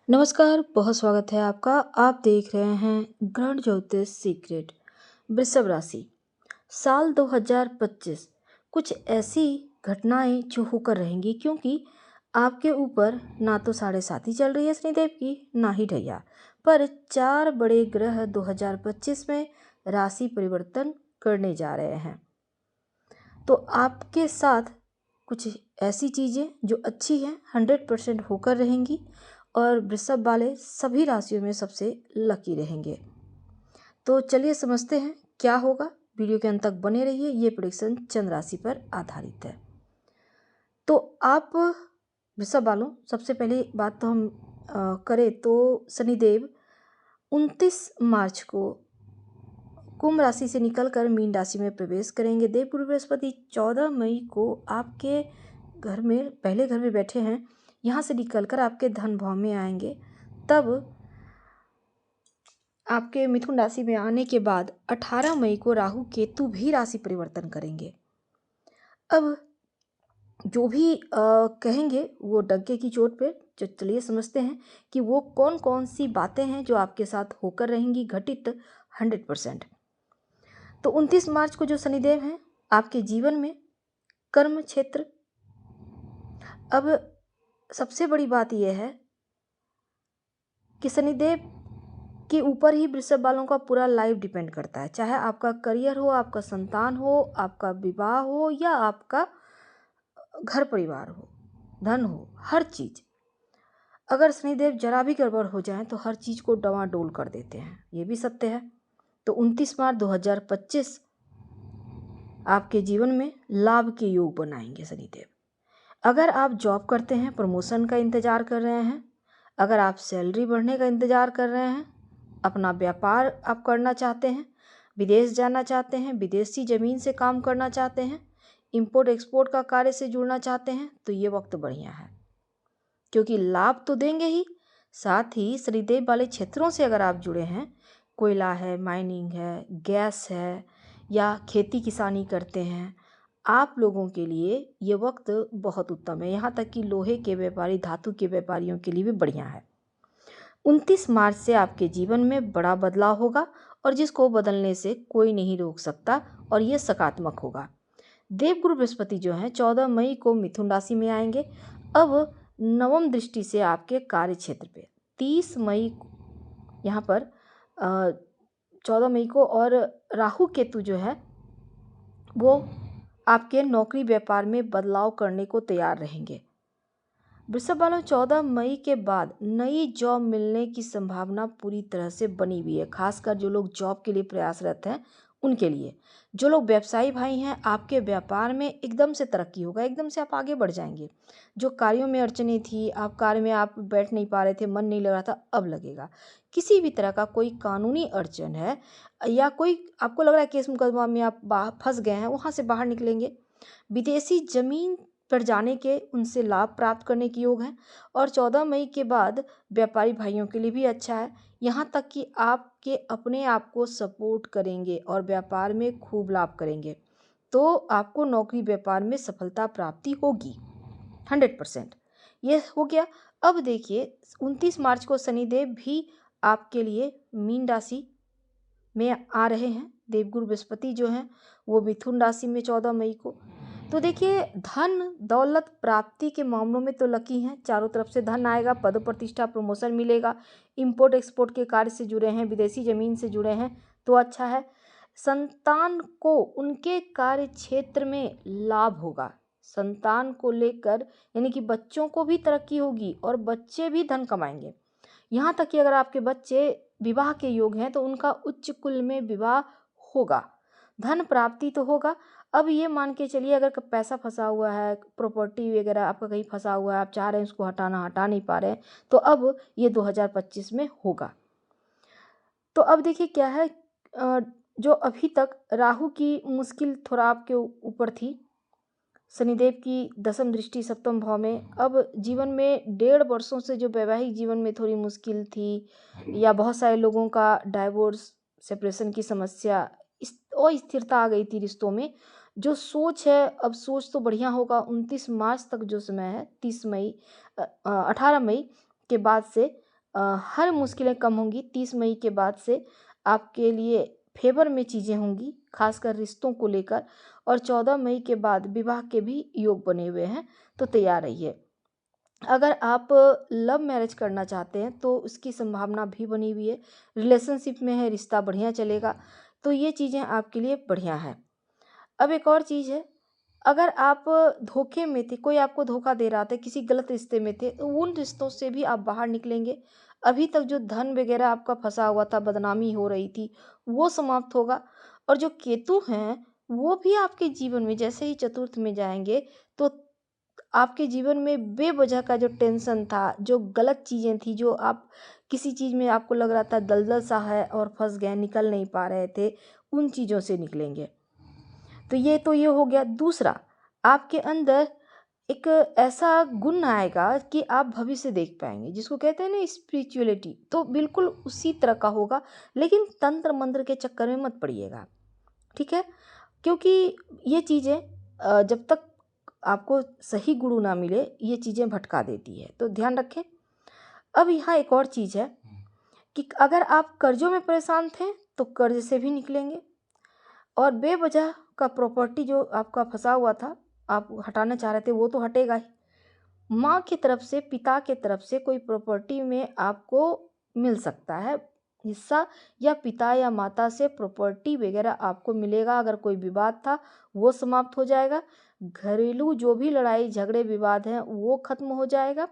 नमस्कार, बहुत स्वागत है आपका। आप देख रहे हैं ग्रहण ज्योतिष सीक्रेट। वृषभ राशि, साल 2025 कुछ ऐसी घटनाएं जो होकर रहेंगी, क्योंकि आपके ऊपर ना तो साढ़े साथी चल रही है शनिदेव की, ना ही ढैया, पर चार बड़े ग्रह 2025 में राशि परिवर्तन करने जा रहे हैं। तो आपके साथ कुछ ऐसी चीज़ें जो अच्छी हैं 100% होकर रहेंगी, और वृषभ वाले सभी राशियों में सबसे लकी रहेंगे। तो चलिए समझते हैं क्या होगा। वीडियो के अंत तक बने रहिए। ये प्रेडिक्शन चंद्र राशि पर आधारित है। तो आप वृषभ वालों, सबसे पहले बात तो हम करें तो शनिदेव 29 मार्च को कुंभ राशि से निकलकर मीन राशि में प्रवेश करेंगे। देवगुरु बृहस्पति 14 मई को आपके घर में, पहले घर में बैठे हैं, यहाँ से निकलकर आपके धन भाव में आएंगे। तब आपके मिथुन राशि में आने के बाद 18 मई को राहु केतु भी राशि परिवर्तन करेंगे। अब जो भी कहेंगे वो डंके की चोट पे। चलिए समझते हैं कि वो कौन कौन सी बातें हैं जो आपके साथ होकर रहेंगी घटित 100%। तो 29 मार्च को जो शनिदेव हैं आपके जीवन में कर्म क्षेत्र। अब सबसे बड़ी बात यह है कि शनिदेव के ऊपर ही वृषभ वालों का पूरा लाइफ डिपेंड करता है। चाहे आपका करियर हो, आपका संतान हो, आपका विवाह हो, या आपका घर परिवार हो, धन हो, हर चीज़। अगर शनिदेव जरा भी गड़बड़ हो जाए तो हर चीज़ को डवाडोल कर देते हैं, ये भी सत्य है। तो 29 मार्च 2025 आपके जीवन में लाभ के योग बनाएंगे शनिदेव। अगर आप जॉब करते हैं, प्रमोशन का इंतज़ार कर रहे हैं, अगर आप सैलरी बढ़ने का इंतज़ार कर रहे हैं, अपना व्यापार आप करना चाहते हैं, विदेश जाना चाहते हैं, विदेशी ज़मीन से काम करना चाहते हैं, इंपोर्ट एक्सपोर्ट का कार्य से जुड़ना चाहते हैं, तो ये वक्त बढ़िया है, क्योंकि लाभ तो देंगे ही, साथ ही शनिदेव वाले क्षेत्रों से अगर आप जुड़े हैं, कोयला है, माइनिंग है, गैस है, या खेती किसानी करते हैं, आप लोगों के लिए ये वक्त बहुत उत्तम है। यहाँ तक कि लोहे के व्यापारी, धातु के व्यापारियों के लिए भी बढ़िया है। 29 मार्च से आपके जीवन में बड़ा बदलाव होगा, और जिसको बदलने से कोई नहीं रोक सकता, और ये सकारात्मक होगा। देवगुरु बृहस्पति जो हैं 14 मई को मिथुन राशि में आएंगे। अब नवम दृष्टि से आपके कार्य क्षेत्र पे 30 मई यहाँ पर 14 मई को, और राहु केतु जो है वो आपके नौकरी व्यापार में बदलाव करने को तैयार रहेंगे। वृषभ वालों, 14 मई के बाद नई जॉब मिलने की संभावना पूरी तरह से बनी हुई है, खासकर जो लोग जॉब के लिए प्रयासरत हैं उनके लिए। जो लोग व्यवसायी भाई हैं, आपके व्यापार में एकदम से तरक्की होगा, एकदम से आप आगे बढ़ जाएंगे। जो कार्यों में अड़चने थी, आप कार्य में आप बैठ नहीं पा रहे थे, मन नहीं लग रहा था, अब लगेगा। किसी भी तरह का कोई कानूनी अड़चन है, या कोई आपको लग रहा है केस मुकदमा में आप फंस गए हैं, वहाँ से बाहर निकलेंगे। विदेशी जमीन पर जाने के, उनसे लाभ प्राप्त करने के योग हैं। और 14 मई के बाद व्यापारी भाइयों के लिए भी अच्छा है, यहाँ तक कि आपके अपने आप को सपोर्ट करेंगे और व्यापार में खूब लाभ करेंगे। तो आपको नौकरी व्यापार में सफलता प्राप्ति होगी 100%। ये हो गया। अब देखिए 29 मार्च को शनिदेव भी आपके लिए मीन राशि में आ रहे हैं। देवगुरु बृहस्पति जो हैं वो मिथुन राशि में 14 मई को। तो देखिए, धन दौलत प्राप्ति के मामलों में तो लकी हैं, चारों तरफ से धन आएगा, पद प्रतिष्ठा प्रमोशन मिलेगा, इंपोर्ट एक्सपोर्ट के कार्य से जुड़े हैं, विदेशी ज़मीन से जुड़े हैं तो अच्छा है। संतान को उनके कार्य क्षेत्र में लाभ होगा, संतान को लेकर, यानी कि बच्चों को भी तरक्की होगी और बच्चे भी धन कमाएंगे। यहाँ तक कि अगर आपके बच्चे विवाह के योग हैं तो उनका उच्च कुल में विवाह होगा, धन प्राप्ति तो होगा। अब ये मान के चलिए, अगर पैसा फंसा हुआ है, प्रॉपर्टी वगैरह आपका कहीं फंसा हुआ है, आप चाह रहे हैं उसको हटाना, हटा नहीं पा रहे हैं, तो अब ये 2025 में होगा। तो अब देखिए क्या है, जो अभी तक राहु की मुश्किल थोड़ा आपके ऊपर थी, शनिदेव की दसम दृष्टि सप्तम भाव में, अब जीवन में 1.5 वर्षों से जो वैवाहिक जीवन में थोड़ी मुश्किल थी, या बहुत सारे लोगों का डाइवोर्स, सेपरेशन की समस्या, अस्थिरता आ गई थी रिश्तों में, जो सोच है, अब सोच तो बढ़िया होगा। 29 मार्च तक जो समय है, 30 मई 18 मई के बाद से हर मुश्किलें कम होंगी। 30 मई के बाद से आपके लिए फेवर में चीज़ें होंगी, खासकर रिश्तों को लेकर। और 14 मई के बाद विवाह के भी योग बने हुए हैं, तो तैयार रहिए। अगर आप लव मैरिज करना चाहते हैं तो उसकी संभावना भी बनी हुई है। रिलेशनशिप में है, रिश्ता बढ़िया चलेगा, तो ये चीज़ें आपके लिए बढ़िया है। अब एक और चीज़ है, अगर आप धोखे में थे, कोई आपको धोखा दे रहा था, किसी गलत रिश्ते में थे, तो उन रिश्तों से भी आप बाहर निकलेंगे। अभी तक जो धन वगैरह आपका फंसा हुआ था, बदनामी हो रही थी, वो समाप्त होगा। और जो केतु हैं, वो भी आपके जीवन में जैसे ही चतुर्थ में जाएंगे, तो आपके जीवन में बेवजह का जो टेंशन था, जो गलत चीज़ें थी, जो आप किसी चीज़ में आपको लग रहा था दलदल सा है और फंस गए, निकल नहीं पा रहे थे, उन चीज़ों से निकलेंगे। तो ये हो गया। दूसरा, आपके अंदर एक ऐसा गुण आएगा कि आप भविष्य देख पाएंगे, जिसको कहते हैं ना स्पिरिचुअलिटी, तो बिल्कुल उसी तरह का होगा। लेकिन तंत्र मंत्र के चक्कर में मत पड़िएगा, ठीक है? क्योंकि ये चीज़ें जब तक आपको सही गुरु ना मिले, ये चीज़ें भटका देती है, तो ध्यान रखें। अब यहाँ एक और चीज़ है कि अगर आप कर्जों में परेशान थे, तो कर्ज से भी निकलेंगे। और बेवजह का प्रॉपर्टी जो आपका फंसा हुआ था, आप हटाना चाह रहे थे, वो तो हटेगा ही। माँ की तरफ से, पिता की तरफ से कोई प्रॉपर्टी में आपको मिल सकता है हिस्सा, या पिता या माता से प्रॉपर्टी वगैरह आपको मिलेगा। अगर कोई विवाद था, वो समाप्त हो जाएगा। घरेलू जो भी लड़ाई झगड़े विवाद हैं, वो खत्म हो जाएगा।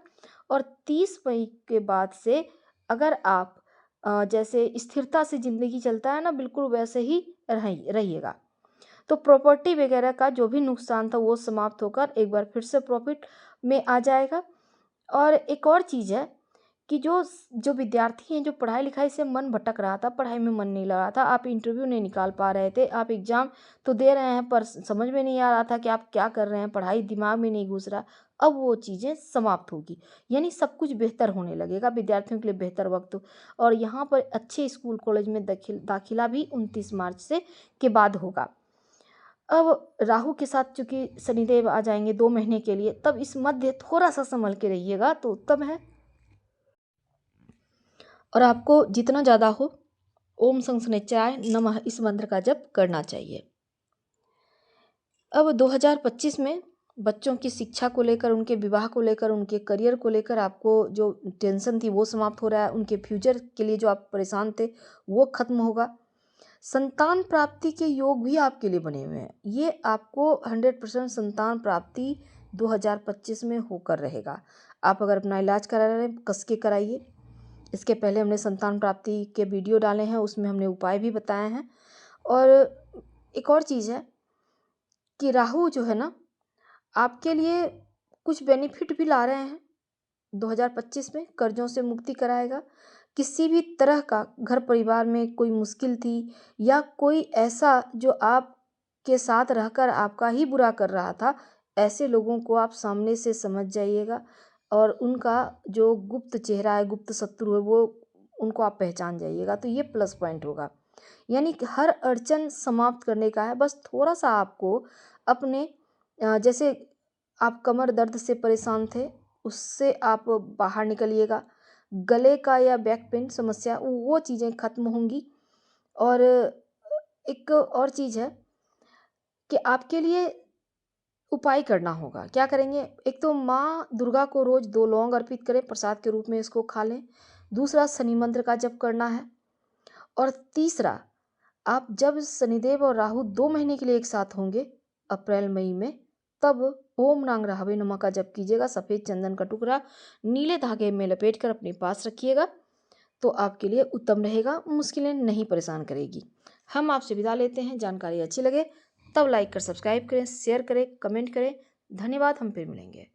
और 30 मई के बाद से अगर आप जैसे स्थिरता से ज़िंदगी चलता है ना, बिल्कुल वैसे ही रहिएगा। तो प्रॉपर्टी वगैरह का जो भी नुकसान था, वो समाप्त होकर एक बार फिर से प्रॉफिट में आ जाएगा। और एक और चीज़ है कि जो विद्यार्थी हैं, जो पढ़ाई लिखाई से मन भटक रहा था, पढ़ाई में मन नहीं लग रहा था, आप इंटरव्यू नहीं निकाल पा रहे थे, आप एग्ज़ाम तो दे रहे हैं पर समझ में नहीं आ रहा था कि आप क्या कर रहे हैं, पढ़ाई दिमाग में नहीं घुस रहा, अब वो चीज़ें समाप्त होगी। यानी सब कुछ बेहतर होने लगेगा विद्यार्थियों के लिए, बेहतर वक्त। और यहाँ पर अच्छे स्कूल कॉलेज में दाखिला भी 29 मार्च से के बाद होगा। अब राहु के साथ चूंकि शनिदेव आ जाएंगे 2 महीने के लिए, तब इस मध्य थोड़ा सा संभल के रहिएगा, तो उत्तम है। और आपको जितना ज़्यादा हो, ओम शनिश्चराय नमः इस मंत्र का जप करना चाहिए। अब 2025 में बच्चों की शिक्षा को लेकर, उनके विवाह को लेकर, उनके करियर को लेकर आपको जो टेंशन थी, वो समाप्त हो रहा है। उनके फ्यूचर के लिए जो आप परेशान थे, वो खत्म होगा। संतान प्राप्ति के योग भी आपके लिए बने हुए हैं। ये आपको 100% संतान प्राप्ति 2025 में होकर रहेगा। आप अगर अपना इलाज करा रहे हैं, कस के कराइए। इसके पहले हमने संतान प्राप्ति के वीडियो डाले हैं, उसमें हमने उपाय भी बताए हैं। और एक और चीज़ है कि राहु जो है ना, आपके लिए कुछ बेनिफिट भी ला रहे हैं। 2025 में कर्जों से मुक्ति कराएगा। किसी भी तरह का घर परिवार में कोई मुश्किल थी, या कोई ऐसा जो आपके साथ रहकर आपका ही बुरा कर रहा था, ऐसे लोगों को आप सामने से समझ जाइएगा। और उनका जो गुप्त चेहरा है, गुप्त शत्रु है, वो उनको आप पहचान जाइएगा, तो ये प्लस पॉइंट होगा। यानी कि हर अड़चन समाप्त करने का है। बस थोड़ा सा आपको अपने जैसे आप कमर दर्द से परेशान थे, उससे आप बाहर निकलिएगा। गले का या बैक पेन समस्या, वो चीज़ें खत्म होंगी। और एक और चीज़ है कि आपके लिए उपाय करना होगा। क्या करेंगे? एक तो माँ दुर्गा को रोज़ 2 लौंग अर्पित करें, प्रसाद के रूप में इसको खा लें। दूसरा, शनि मंत्र का जप करना है। और तीसरा, आप जब शनिदेव और राहु 2 महीने के लिए एक साथ होंगे अप्रैल मई में, तब ओम नांग राहवे नमः का जप कीजिएगा। सफ़ेद चंदन का टुकड़ा नीले धागे में लपेट कर अपने पास रखिएगा, तो आपके लिए उत्तम रहेगा, मुश्किलें नहीं परेशान करेगी। हम आपसे विदा लेते हैं। जानकारी अच्छी लगे तब लाइक कर सब्सक्राइब करें, शेयर करें, कमेंट करें। धन्यवाद। हम फिर मिलेंगे।